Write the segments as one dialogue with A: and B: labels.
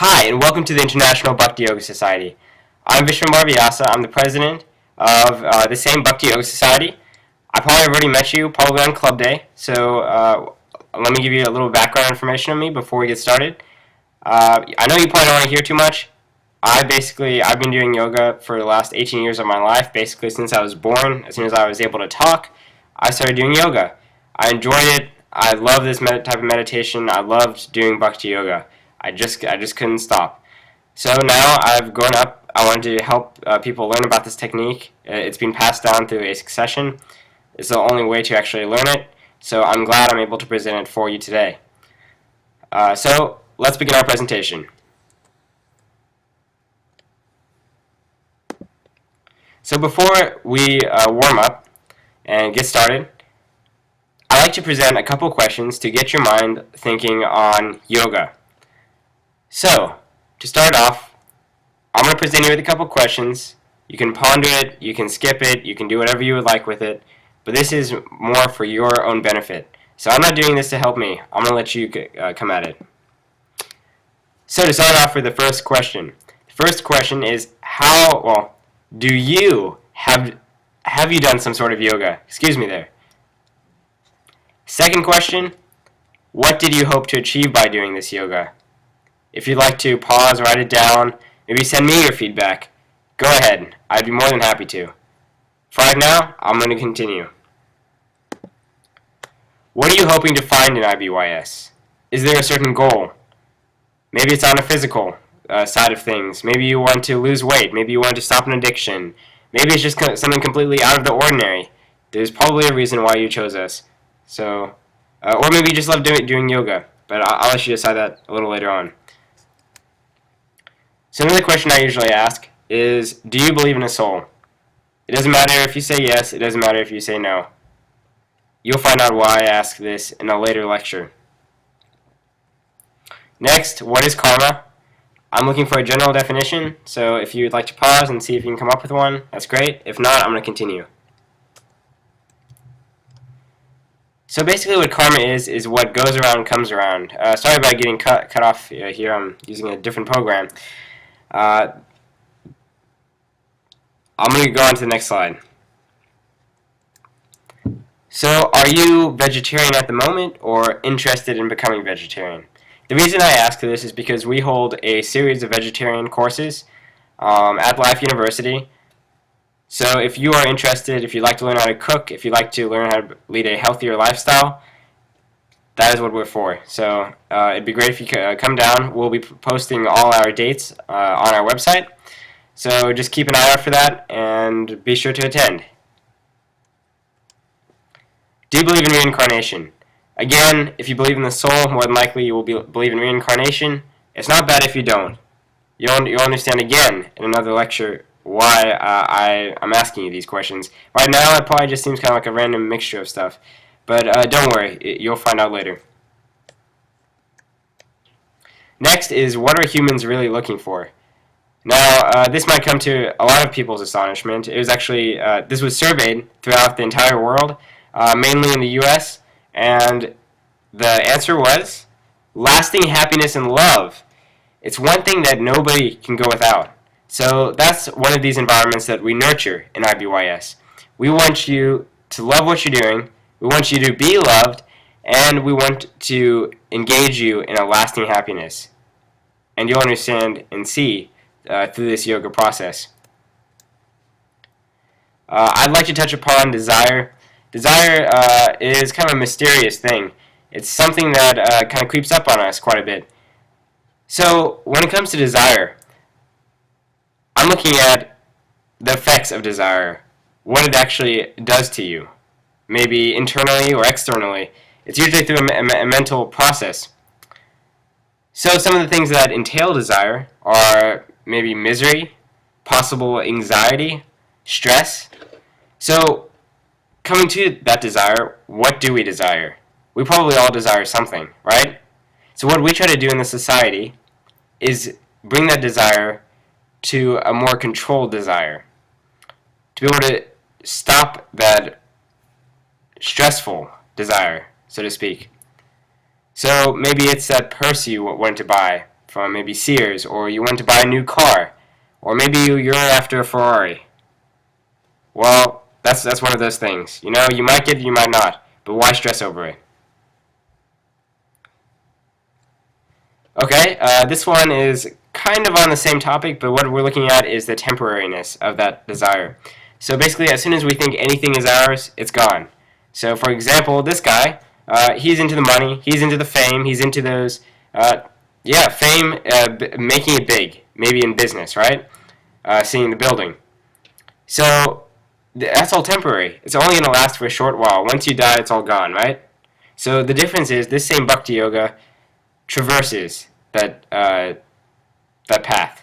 A: Hi, and welcome to the International Bhakti Yoga Society. I'm Vishnu Vyasa. I'm the president of the same Bhakti Yoga Society. I probably have already met you, probably on Club Day, so let me give you a little background information on me before we get started. I know you probably don't want to hear too much. I've been doing yoga for the last 18 years of my life, basically since I was born. As soon as I was able to talk, I started doing yoga. I enjoyed it. I love this type of meditation. I loved doing Bhakti Yoga. I just couldn't stop. So now I've grown up. I wanted to help people learn about this technique. It's been passed down through a succession. It's the only way to actually learn it. So I'm glad I'm able to present it for you today. So let's begin our presentation. So before we warm up and get started, I like to present a couple questions to get your mind thinking on yoga. So, to start off, I'm going to present you with a couple questions. You can ponder it, you can skip it, you can do whatever you would like with it, but this is more for your own benefit. So I'm not doing this to help me. I'm going to let you come at it. So to start off with the first question. The first question is, do you have you done some sort of yoga? Excuse me there. Second question, what did you hope to achieve by doing this yoga? If you'd like to pause, write it down, maybe send me your feedback, go ahead. I'd be more than happy to. For right now, I'm going to continue. What are you hoping to find in IBYS? Is there a certain goal? Maybe it's on a physical side of things. Maybe you want to lose weight. Maybe you want to stop an addiction. Maybe it's just something completely out of the ordinary. There's probably a reason why you chose us. So, or maybe you just love doing yoga. But I'll let you decide that a little later on. So another question I usually ask is, do you believe in a soul? It doesn't matter if you say yes, it doesn't matter if you say no. You'll find out why I ask this in a later lecture. Next, what is karma? I'm looking for a general definition, so if you'd like to pause and see if you can come up with one, that's great. If not, I'm going to continue. So basically what karma is what goes around comes around. Sorry about getting cut off here, I'm using a different program. I'm going to go on to the next slide. So, are you vegetarian at the moment or interested in becoming vegetarian? The reason I ask this is because we hold a series of vegetarian courses at Life University. So if you are interested, if you'd like to learn how to cook, if you'd like to learn how to lead a healthier lifestyle, that is what we're for. So it'd be great if you could come down. We'll be posting all our dates on our website. So just keep an eye out for that and be sure to attend. Do you believe in reincarnation? Again, if you believe in the soul, more than likely you will believe in reincarnation. It's not bad if you don't. You'll understand again in another lecture why I'm asking you these questions. Right now it probably just seems kind of like a random mixture of stuff. But don't worry, you'll find out later. Next is, what are humans really looking for? Now, this might come to a lot of people's astonishment. It was actually, this was surveyed throughout the entire world, mainly in the US, and the answer was, lasting happiness and love. It's one thing that nobody can go without. So that's one of these environments that we nurture in IBYS. We want you to love what you're doing, we want you to be loved, and we want to engage you in a lasting happiness. And you'll understand and see through this yoga process. I'd like to touch upon desire. Desire is kind of a mysterious thing. It's something that kind of creeps up on us quite a bit. So when it comes to desire, I'm looking at the effects of desire, what it actually does to you, maybe internally or externally. It's usually through a mental process. So some of the things that entail desire are maybe misery, possible anxiety, stress. So coming to that desire, what do we desire? We probably all desire something, right? So what we try to do in the society is bring that desire to a more controlled desire, to be able to stop that stressful desire, so to speak. So maybe it's that purse you want to buy from maybe Sears, or you went to buy a new car, or maybe you're after a Ferrari. Well, that's one of those things. You know, you might get it, you might not, but why stress over it? Okay, this one is kind of on the same topic, but what we're looking at is the temporariness of that desire. So basically, as soon as we think anything is ours, it's gone. So for example, this guy, he's into the money, he's into the fame, he's into those, fame, making it big, maybe in business, right? Seeing the building. So that's all temporary. It's only going to last for a short while. Once you die, it's all gone, right? So the difference is this same Bhakti Yoga traverses that path.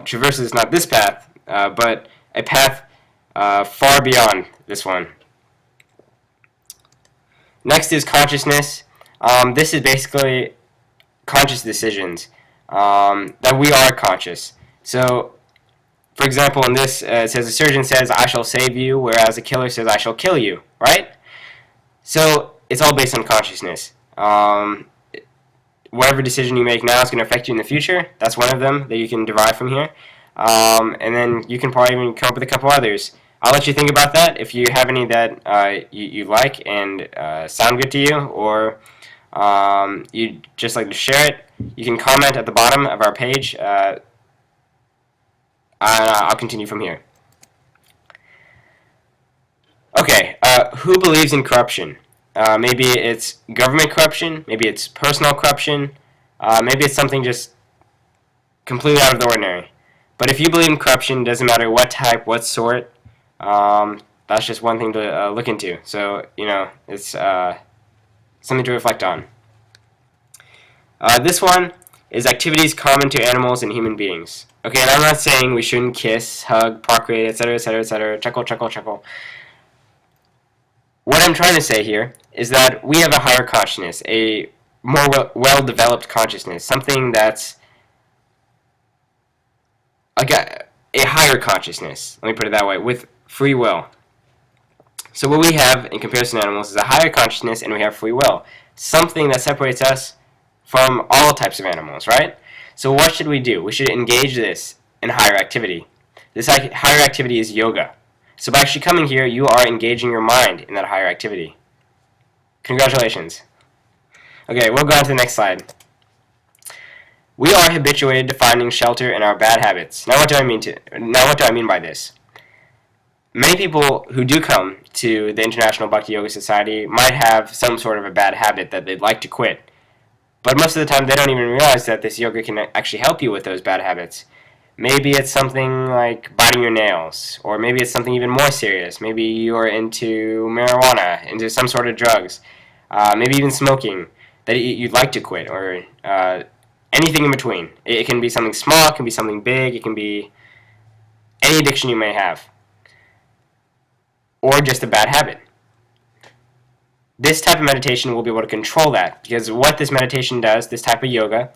A: Traverses not this path, but a path far beyond this one. Next is consciousness. This is basically conscious decisions, that we are conscious. So, for example, in this, it says, a surgeon says, I shall save you, whereas a killer says, I shall kill you, right? So, it's all based on consciousness. Whatever decision you make now is going to affect you in the future. That's one of them that you can derive from here. And then you can probably even come up with a couple others. I'll let you think about that. If you have any that you like and sound good to you, or you'd just like to share it, you can comment at the bottom of our page. I'll continue from here. Okay, who believes in corruption? Maybe it's government corruption, maybe it's personal corruption, maybe it's something just completely out of the ordinary. But if you believe in corruption, doesn't matter what type, what sort, that's just one thing to look into. So, you know, it's something to reflect on. This one is activities common to animals and human beings. Okay, and I'm not saying we shouldn't kiss, hug, procreate, etc., etc., etc., chuckle, chuckle, chuckle. What I'm trying to say here is that we have a higher consciousness, a more well-developed consciousness, something that's a higher consciousness, let me put it that way, with free will. So what we have in comparison to animals is a higher consciousness, and we have free will, something that separates us from all types of animals, right? So what should we do? We should engage this in higher activity. This higher activity is yoga. So by actually coming here, you are engaging your mind in that higher activity. Congratulations. Okay, we'll go on to the next slide. We are habituated to finding shelter in our bad habits. Now what do I mean by this? Many people who do come to the International Bhakti Yoga Society might have some sort of a bad habit that they'd like to quit. But most of the time they don't even realize that this yoga can actually help you with those bad habits. Maybe it's something like biting your nails, or maybe it's something even more serious. Maybe you're into marijuana, into some sort of drugs, maybe even smoking that you'd like to quit, or anything in between. It can be something small, it can be something big, it can be any addiction you may have, or just a bad habit. This type of meditation will be able to control that, because what this meditation does, this type of yoga,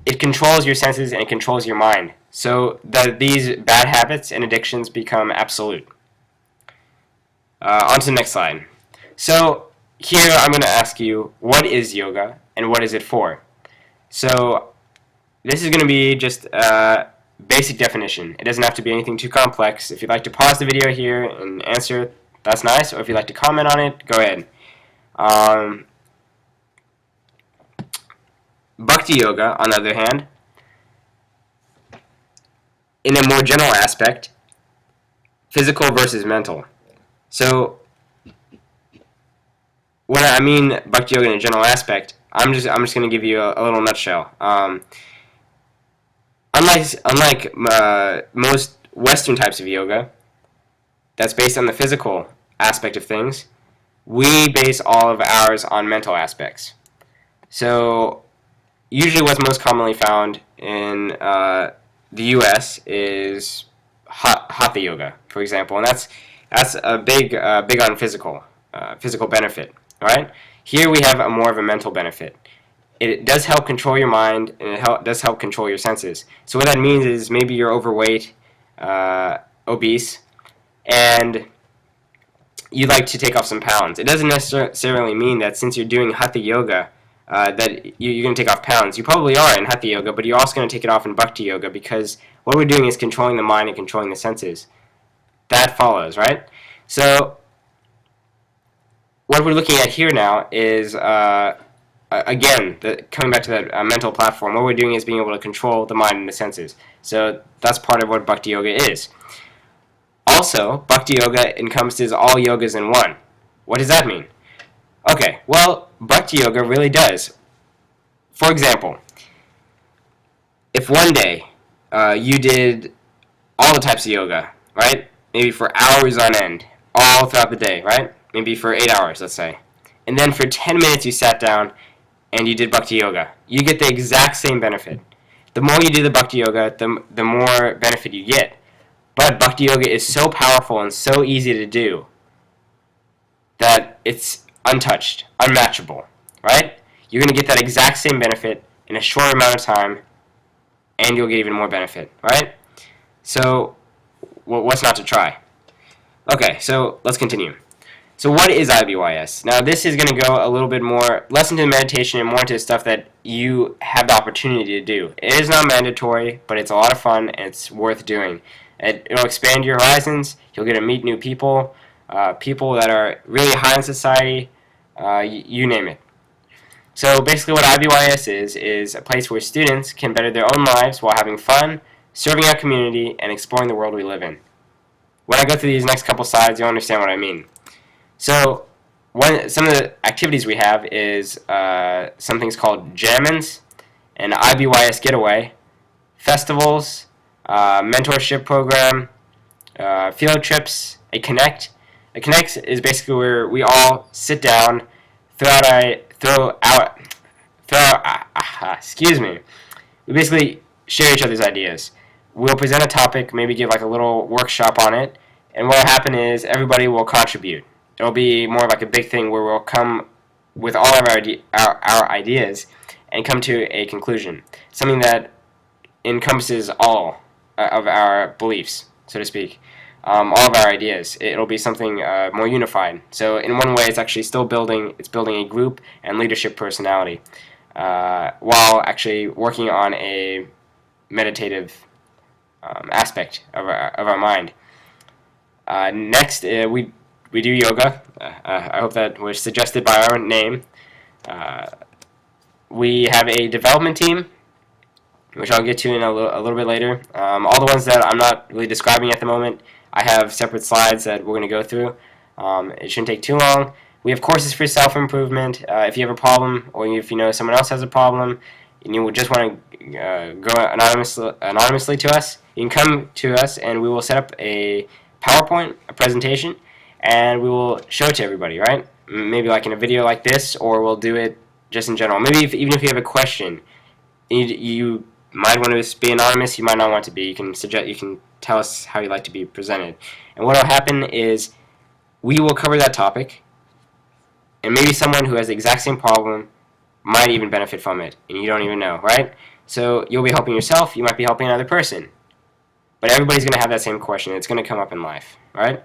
A: it controls your senses and it controls your mind, so that these bad habits and addictions become absolute. On to the next slide. So here I'm going to ask you, what is yoga and what is it for? So this is going to be just a basic definition. It doesn't have to be anything too complex. If you'd like to pause the video here and answer, that's nice, or if you'd like to comment on it, go ahead. Bhakti Yoga, on the other hand, in a more general aspect, physical versus mental. So, when I mean Bhakti Yoga in a general aspect, I'm just going to give you a little nutshell. Unlike most Western types of yoga, that's based on the physical aspect of things, we base all of ours on mental aspects. So, usually what's most commonly found in the U.S. is Hatha Yoga, for example, and that's a big on physical benefit. All right. Here we have more of a mental benefit. It does help control your mind, and it does help control your senses. So what that means is maybe you're overweight, obese, and you'd like to take off some pounds. It doesn't necessarily mean that since you're doing Hatha Yoga, that you're going to take off pounds. You probably are in Hatha Yoga, but you're also going to take it off in Bhakti Yoga, because what we're doing is controlling the mind and controlling the senses. That follows, right? So what we're looking at here now is, again, coming back to that mental platform, what we're doing is being able to control the mind and the senses. So that's part of what Bhakti Yoga is. Also, Bhakti Yoga encompasses all yogas in one. What does that mean? Okay, well, Bhakti Yoga really does. For example, if one day you did all the types of yoga, right? Maybe for hours on end, all throughout the day, right? Maybe for 8 hours, let's say. And then for 10 minutes you sat down and you did Bhakti Yoga. You get the exact same benefit. The more you do the Bhakti Yoga, the more benefit you get. But Bhakti Yoga is so powerful and so easy to do that it's untouched, unmatchable, right? You're going to get that exact same benefit in a short amount of time, and you'll get even more benefit, right? So, what's not to try? Okay, so let's continue. So what is IBYS? Now this is going to go a little bit more, less into meditation and more into stuff that you have the opportunity to do. It is not mandatory, but it's a lot of fun and it's worth doing. It'll expand your horizons. You'll get to meet new people, people that are really high in society, you name it. So basically what IBYS is a place where students can better their own lives while having fun, serving our community, and exploring the world we live in. When I go through these next couple slides, you'll understand what I mean. So some of the activities we have is some things called Jammins, an IBYS getaway, festivals, mentorship program, field trips, a Connect. A Connect is basically where we all sit down, we basically share each other's ideas. We'll present a topic, maybe give like a little workshop on it, and what will happen is everybody will contribute. It'll be more like a big thing where we'll come with all of our ideas and come to a conclusion. Something that encompasses all of our beliefs, so to speak. All of our ideas. It'll be something more unified. So in one way, it's actually still building a group and leadership personality, while actually working on a meditative aspect of our mind. Next, we do yoga. I hope that was suggested by our name. We have a development team, which I'll get to in a little bit later. All the ones that I'm not really describing at the moment, I have separate slides that we're going to go through. It shouldn't take too long. We have courses for self-improvement. If you have a problem, or if you know someone else has a problem, and you just want to go anonymously to us, you can come to us and we will set up a PowerPoint, a presentation, and we will show it to everybody, right? Maybe like in a video like this, or we'll do it just in general. Maybe even if you have a question, you might want to be anonymous, you might not want to be. You can tell us how you'd like to be presented. And what will happen is we will cover that topic, and maybe someone who has the exact same problem might even benefit from it, and you don't even know, right? So you'll be helping yourself, you might be helping another person. But everybody's going to have that same question. It's going to come up in life, right?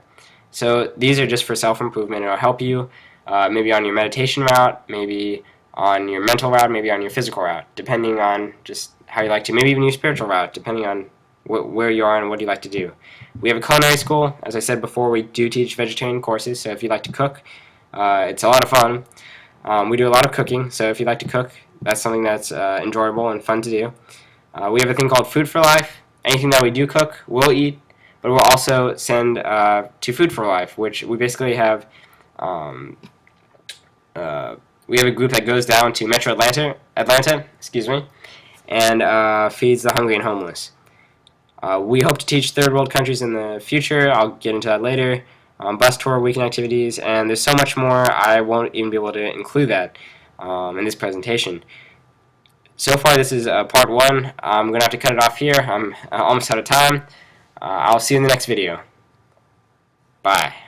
A: So these are just for self-improvement. It'll help you maybe on your meditation route, maybe on your mental route, maybe on your physical route, depending on just how you like to, maybe even your spiritual route, depending on where you are and what you like to do. We have a culinary school. As I said before, we do teach vegetarian courses, so if you like to cook, it's a lot of fun. We do a lot of cooking, so if you like to cook, that's something that's enjoyable and fun to do. We have a thing called Food for Life. Anything that we do cook, we'll eat, but we'll also send to Food for Life, which we basically have. We have a group that goes down to Metro Atlanta, and feeds the hungry and homeless. We hope to teach third world countries in the future. I'll get into that later. Bus tour, weekend activities, and there's so much more. I won't even be able to include that in this presentation. So far, this is part 1. I'm going to have to cut it off here. I'm almost out of time. I'll see you in the next video. Bye.